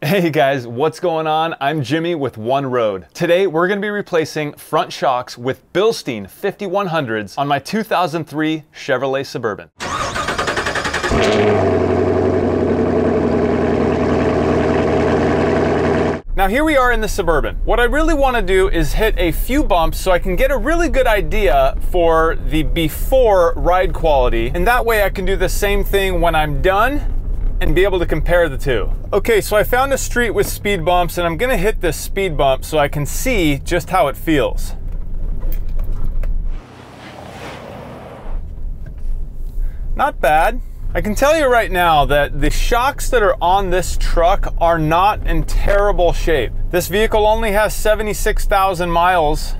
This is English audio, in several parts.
Hey guys, what's going on? I'm Jimmy with One Road. Today we're going to be replacing front shocks with Bilstein 5100s on my 2003 Chevrolet Suburban. Now here we are in the Suburban. What I really want to do is hit a few bumps so I can get a really good idea for the before ride quality, and that way I can do the same thing when I'm done and be able to compare the two. Okay, so I found a street with speed bumps and I'm gonna hit this speed bump so I can see just how it feels. Not bad. I can tell you right now that the shocks that are on this truck are not in terrible shape. This vehicle only has 76,000 miles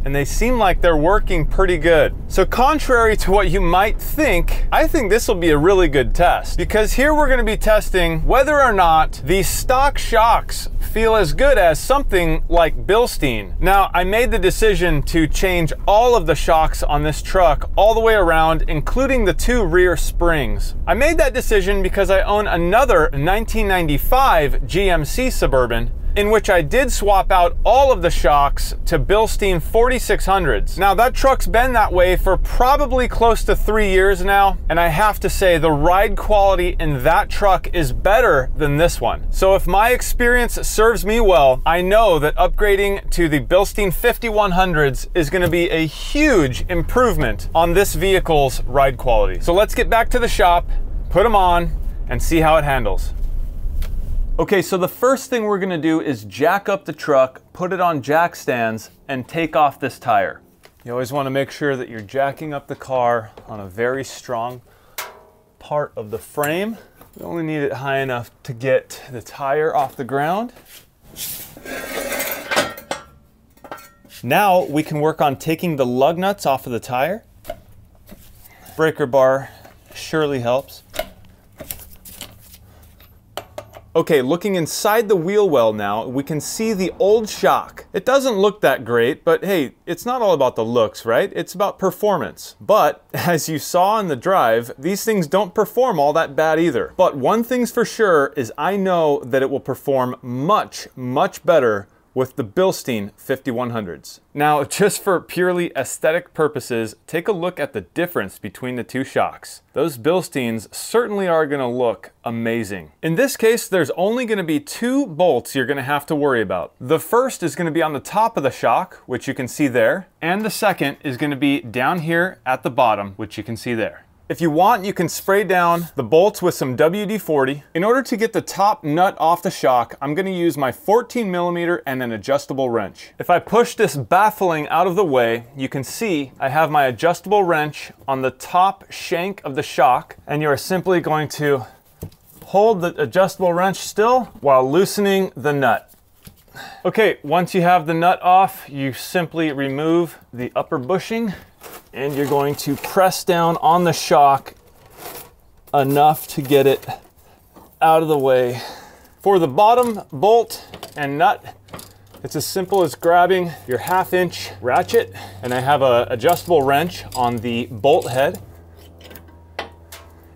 and they seem like they're working pretty good. So contrary to what you might think, I think this will be a really good test, because here we're gonna be testing whether or not these stock shocks feel as good as something like Bilstein. Now, I made the decision to change all of the shocks on this truck all the way around, including the two rear springs. I made that decision because I own another 1995 GMC Suburban in which I did swap out all of the shocks to Bilstein 4600s. Now that truck's been that way for probably close to 3 years now, and I have to say the ride quality in that truck is better than this one. So if my experience serves me well, I know that upgrading to the Bilstein 5100s is gonna be a huge improvement on this vehicle's ride quality. So let's get back to the shop, put them on, and see how it handles. Okay, so the first thing we're gonna do is jack up the truck, put it on jack stands, and take off this tire. You always wanna make sure that you're jacking up the car on a very strong part of the frame. You only need it high enough to get the tire off the ground. Now we can work on taking the lug nuts off of the tire. Breaker bar surely helps. Okay, looking inside the wheel well now, we can see the old shock. It doesn't look that great, but hey, it's not all about the looks, right? It's about performance. But as you saw in the drive, these things don't perform all that bad either. But one thing's for sure is I know that it will perform much, much better with the Bilstein 5100s. Now, just for purely aesthetic purposes, take a look at the difference between the two shocks. Those Bilsteins certainly are gonna look amazing. In this case, there's only gonna be two bolts you're gonna have to worry about. The first is gonna be on the top of the shock, which you can see there, and the second is gonna be down here at the bottom, which you can see there. If you want, you can spray down the bolts with some WD-40. In order to get the top nut off the shock, I'm gonna use my 14mm and an adjustable wrench. If I push this baffling out of the way, you can see I have my adjustable wrench on the top shank of the shock, and you're simply going to hold the adjustable wrench still while loosening the nut. Okay, once you have the nut off, you simply remove the upper bushing, and you're going to press down on the shock enough to get it out of the way. For the bottom bolt and nut, it's as simple as grabbing your 1/2-inch ratchet, and I have an adjustable wrench on the bolt head.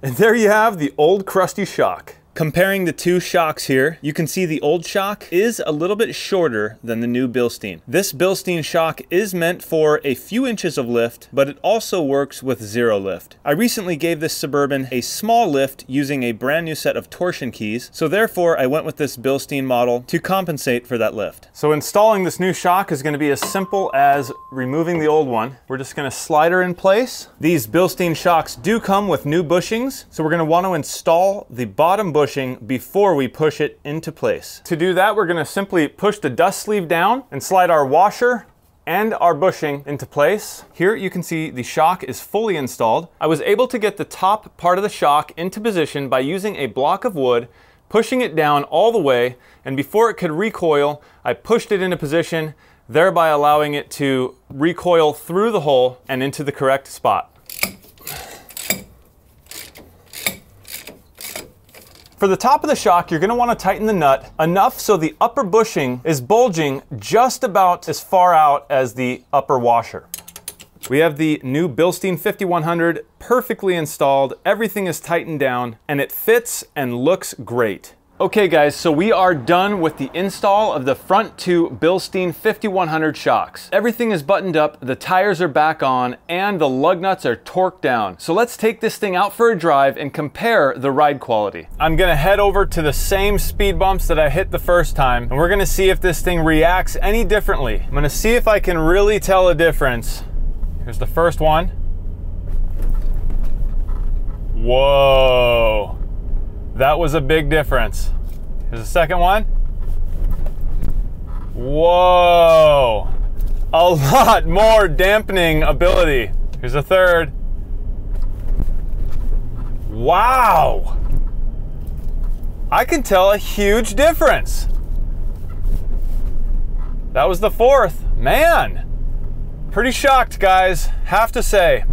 And there you have the old crusty shock. Comparing the two shocks here, you can see the old shock is a little bit shorter than the new Bilstein. This Bilstein shock is meant for a few inches of lift, but it also works with 0 lift. I recently gave this Suburban a small lift using a brand new set of torsion keys, so therefore I went with this Bilstein model to compensate for that lift. So installing this new shock is going to be as simple as removing the old one. We're just going to slide her in place. These Bilstein shocks do come with new bushings, so we're going to want to install the bottom bushing before we push it into place. To do that, we're gonna simply push the dust sleeve down and slide our washer and our bushing into place. Here you can see the shock is fully installed. I was able to get the top part of the shock into position by using a block of wood, pushing it down all the way, and before it could recoil, I pushed it into position, thereby allowing it to recoil through the hole and into the correct spot. For the top of the shock, you're going to want to tighten the nut enough so the upper bushing is bulging just about as far out as the upper washer. We have the new Bilstein 5100 perfectly installed, everything is tightened down, and it fits and looks great. Okay guys, so we are done with the install of the front two Bilstein 5100 shocks. Everything is buttoned up, the tires are back on, and the lug nuts are torqued down. So let's take this thing out for a drive and compare the ride quality. I'm gonna head over to the same speed bumps that I hit the first time, and we're gonna see if this thing reacts any differently. I'm gonna see if I can really tell a difference. Here's the first one. Whoa. That was a big difference. Here's the second one. Whoa. A lot more dampening ability. Here's the third. Wow. I can tell a huge difference. That was the fourth. Man. Pretty shocked, guys, have to say.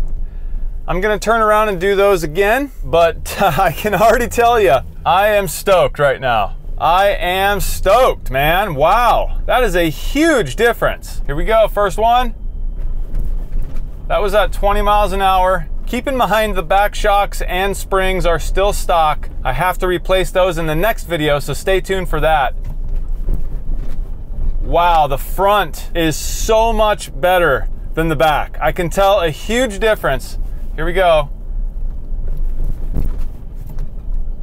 I'm gonna turn around and do those again, but I can already tell you, I am stoked right now. I am stoked, man. Wow, that is a huge difference. Here we go, first one. That was at 20 miles an hour. Keep in mind the back shocks and springs are still stock. I have to replace those in the next video, so stay tuned for that. Wow, the front is so much better than the back. I can tell a huge difference. Here we go.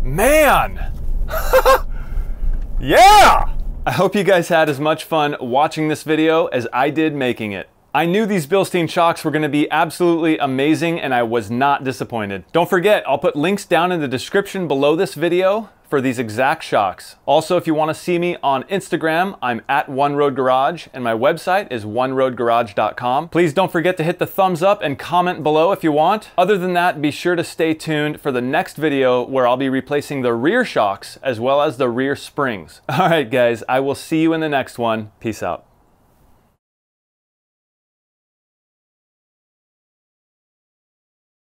Man! Yeah! I hope you guys had as much fun watching this video as I did making it. I knew these Bilstein shocks were gonna be absolutely amazing, and I was not disappointed. Don't forget, I'll put links down in the description below this video for these exact shocks. Also, if you want to see me on Instagram, I'm at One Road Garage, and my website is oneroadgarage.com. Please don't forget to hit the thumbs up and comment below if you want. Other than that, be sure to stay tuned for the next video where I'll be replacing the rear shocks as well as the rear springs. All right, guys, I will see you in the next one. Peace out.